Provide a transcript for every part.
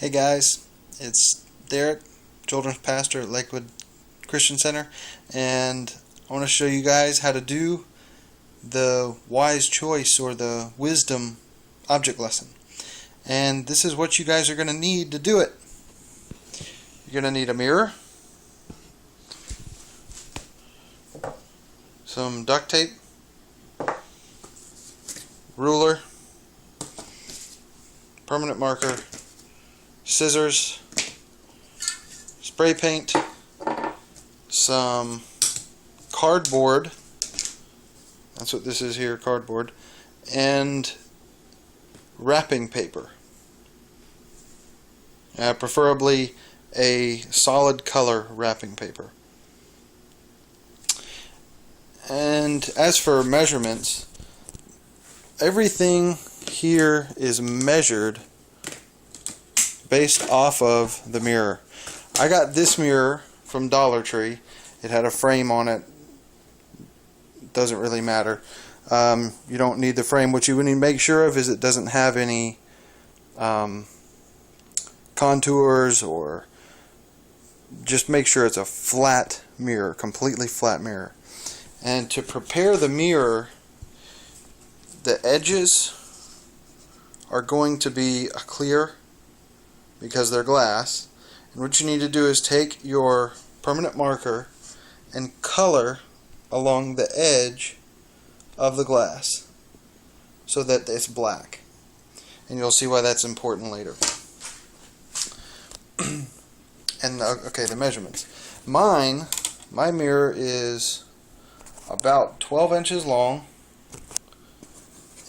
Hey guys, it's Derek, Children's Pastor at Lakewood Christian Center, and I want to show you guys how to do the wise choice or the wisdom object lesson. And this is what you guys are going to need to do it. You're going to need a mirror, some duct tape, ruler, permanent marker, scissors, spray paint, some cardboard, that's what this is here, cardboard, and wrapping paper. Preferably a solid color wrapping paper. And as for measurements, everything here is measured based off of the mirror. I got this mirror from Dollar Tree. It had a frame on it. Doesn't really matter. You don't need the frame. What you need to make sure of is it doesn't have any contours, or just make sure it's a flat mirror, completely flat mirror. And to prepare the mirror, the edges are going to be clear because they're glass. And what you need to do is take your permanent marker and color along the edge of the glass so that it's black. And you'll see why that's important later. And okay, the measurements. My mirror is about 12 inches long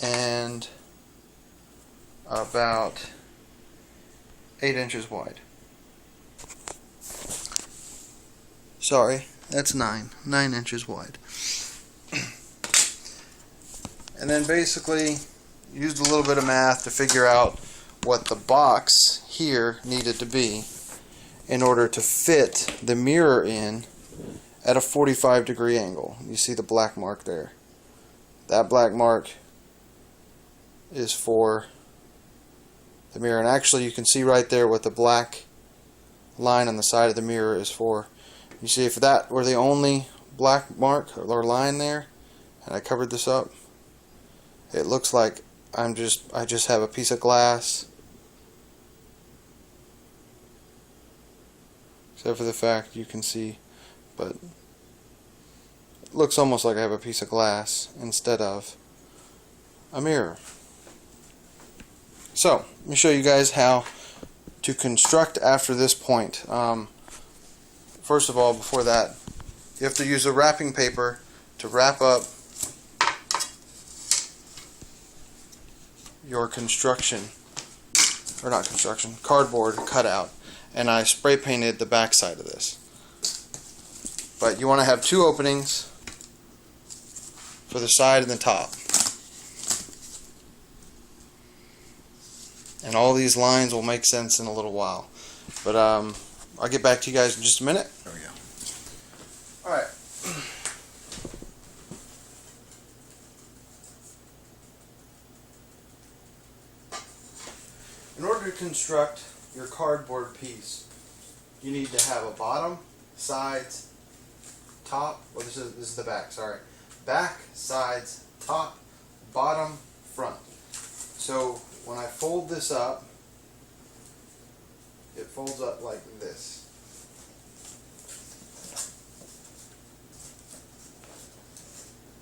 and about 8 inches wide. Sorry, that's 9 inches wide. And then basically used a little bit of math to figure out what the box here needed to be in order to fit the mirror in at a 45-degree angle. You see the black mark there. That black mark is for the mirror, and actually you can see right there what the black line on the side of the mirror is for. You see, if that were the only black mark or line there, and I covered this up, it looks like I just have a piece of glass, except for the fact you can see, but it looks almost like I have a piece of glass instead of a mirror. So, let me show you guys how to construct after this point. First of all, before that, you have to use a wrapping paper to wrap up your cardboard cutout. And I spray painted the back side of this. But you want to have two openings for the side and the top. And all these lines will make sense in a little while. But I'll get back to you guys in just a minute. There we go. Alright. In order to construct your cardboard piece, you need to have a bottom, sides, top, well this is the back, sorry. Back, sides, top, bottom, front. So when I fold this up, it folds up like this.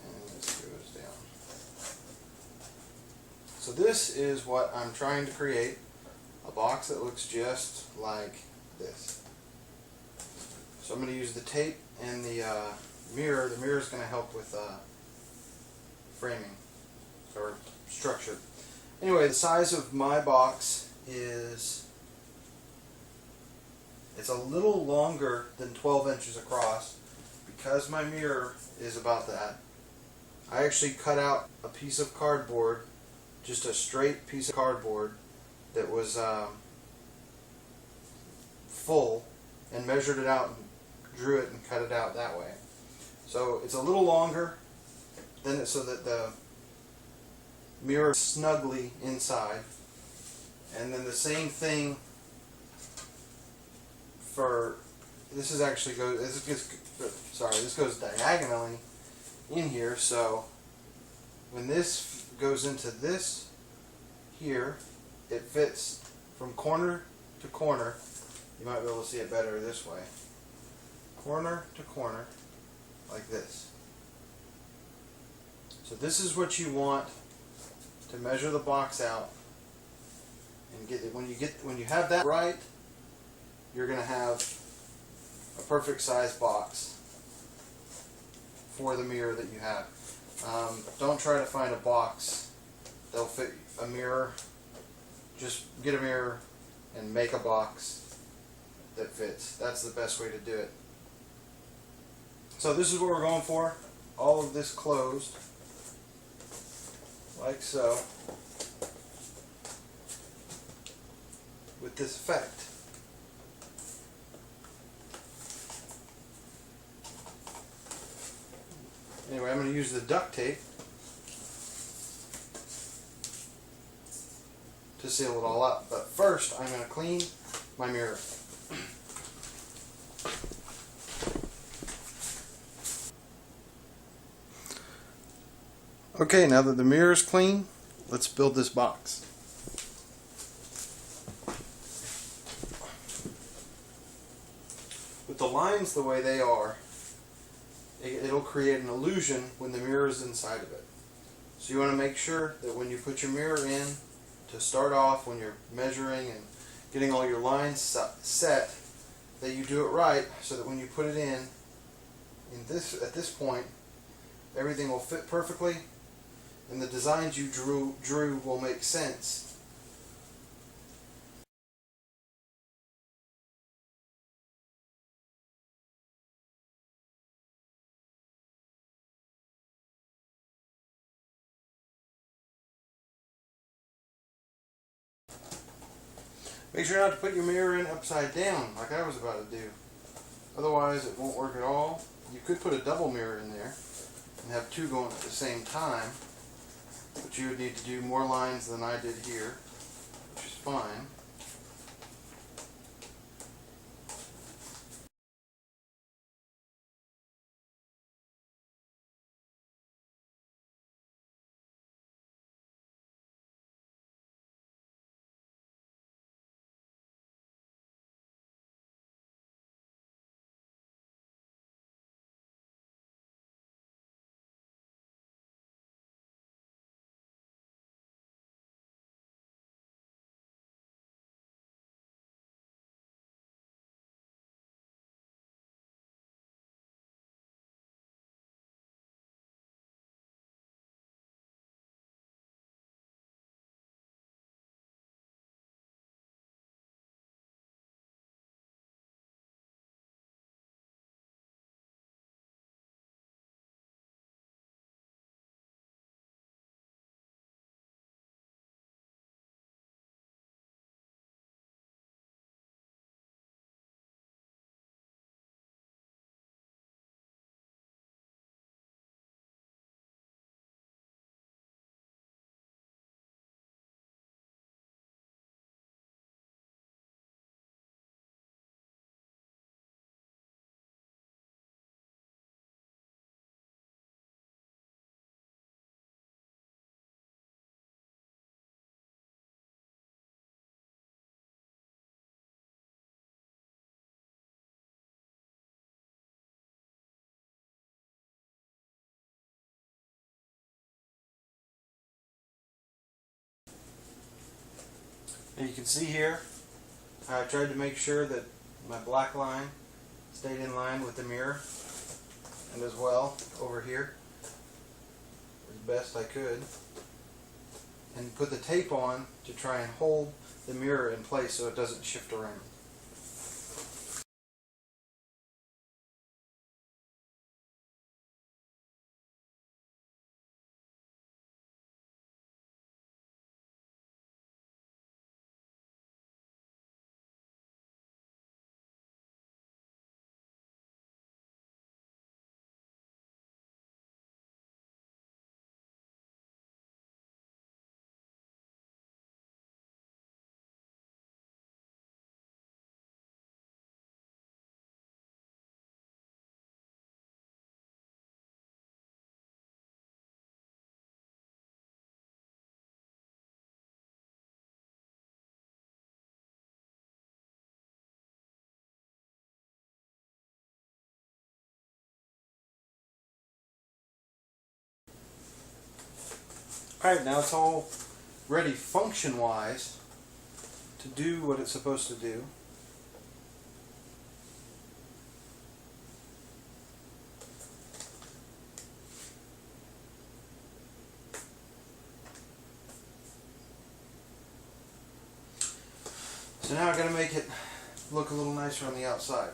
And this goes down. So this is what I'm trying to create, a box that looks just like this. So I'm going to use the tape and the mirror. The mirror is going to help with framing or structure. Anyway, the size of my box is, it's a little longer than 12 inches across because my mirror is about that. I actually cut out a piece of cardboard, just a straight piece of cardboard that was full, and measured it out and drew it and cut it out that way. So it's a little longer than it, so that the mirror snugly inside. And then the same thing for this is actually this goes diagonally in here, so when this goes into this here, it fits from corner to corner. You might be able to see it better this way. Corner to corner, like this. So this is what you want to measure the box out and get it. When you have that right, you're going to have a perfect size box for the mirror that you have. Don't try to find a box that'll fit a mirror. Just get a mirror and make a box that fits. That's the best way to do it. So this is what we're going for. All of this closed, like so, with this effect. Anyway, I'm going to use the duct tape to seal it all up. But first, I'm going to clean my mirror. Okay, now that the mirror is clean, let's build this box. With the lines the way they are, it'll create an illusion when the mirror is inside of it. So you want to make sure that when you put your mirror in, to start off when you're measuring and getting all your lines set, that you do it right, so that when you put it in at this point, everything will fit perfectly and the designs you drew will make sense. Make sure not to put your mirror in upside down like I was about to do. Otherwise it won't work at all. You could put a double mirror in there and have two going at the same time, but you would need to do more lines than I did here, which is fine. And you can see here, I tried to make sure that my black line stayed in line with the mirror, and as well over here as best I could, and put the tape on to try and hold the mirror in place so it doesn't shift around. Alright, now it's all ready function-wise to do what it's supposed to do. So now I'm going to make it look a little nicer on the outside.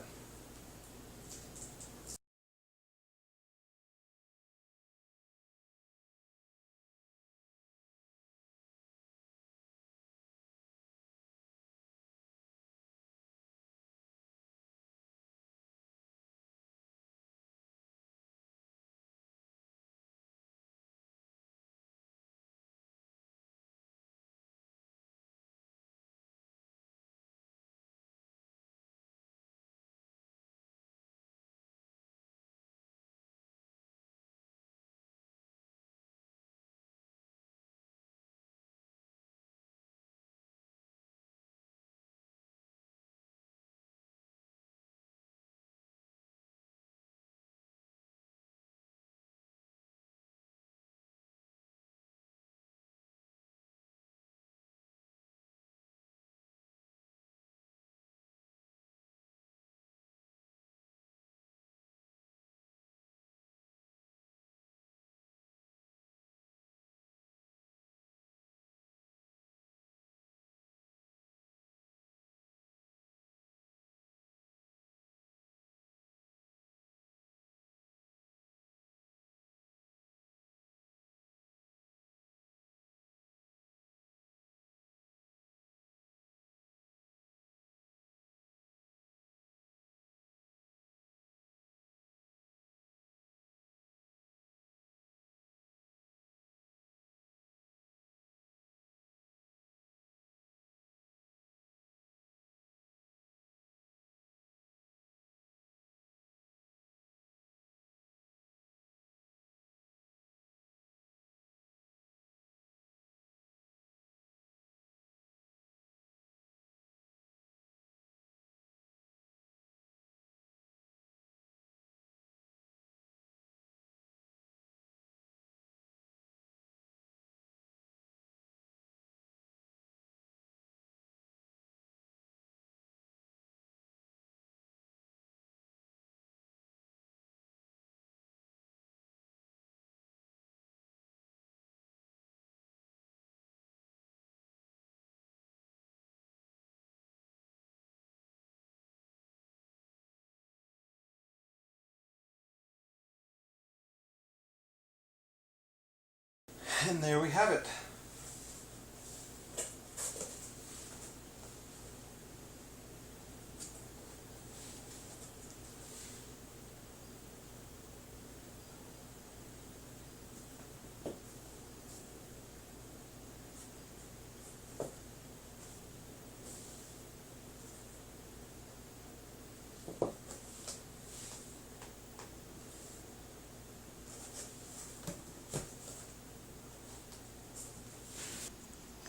And there we have it.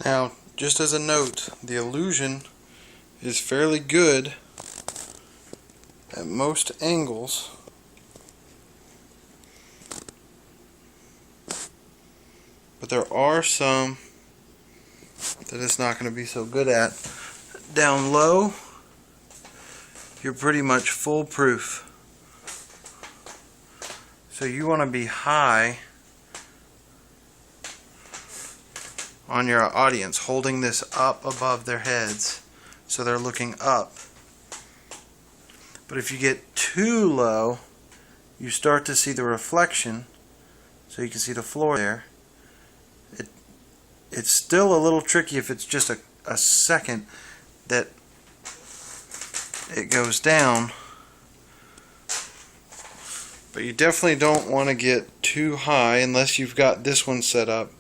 Now, just as a note, the illusion is fairly good at most angles, but there are some that it's not going to be so good at. Down low, you're pretty much foolproof. So you want to be high on your audience, holding this up above their heads so they're looking up. But if you get too low, you start to see the reflection, so you can see the floor there. It's still a little tricky if it's just a second that it goes down, but you definitely don't want to get too high unless you've got this one set up,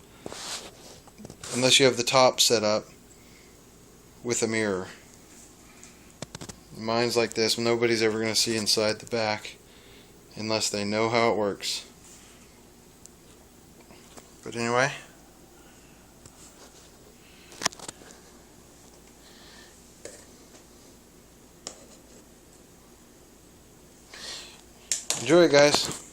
unless you have the top set up with a mirror. Mine's like this. Nobody's ever going to see inside the back unless they know how it works. But anyway, enjoy it, guys.